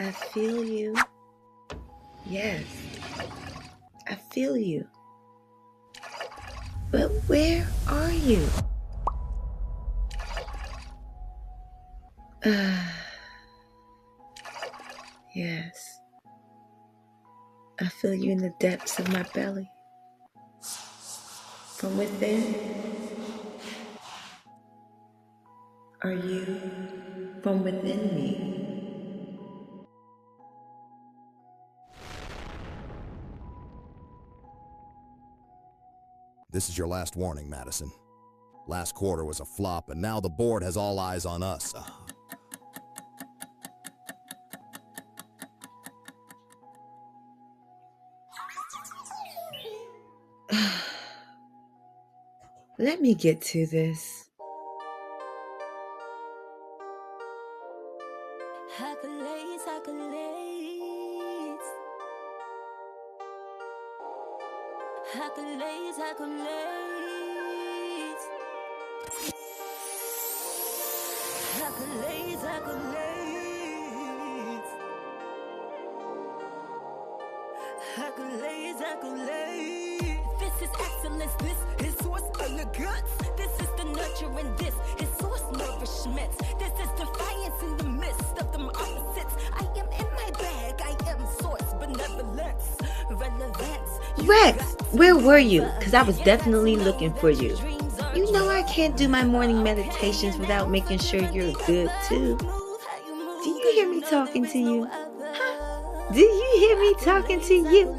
I feel you. Yes, I feel you. But where are you? Yes, I feel you in the depths of my belly. From within, are you from within me? This is your last warning, Madison. Last quarter was a flop, and now the board has all eyes on us. Let me get to this. Accolades, accolades. Accolades, accolades. Accolades, accolades. Accolades, accolades. This is excellence, this is source elegance. This is the nurturing, this is source nourishment. This is defiance in the midst of them opposites. I am in my bag, I am source benevolence, relevance. Rex, where were you? Because I was definitely looking for you. You know I can't do my morning meditations without making sure you're good too. Do you hear me talking to you? Huh? Do you hear me talking to you?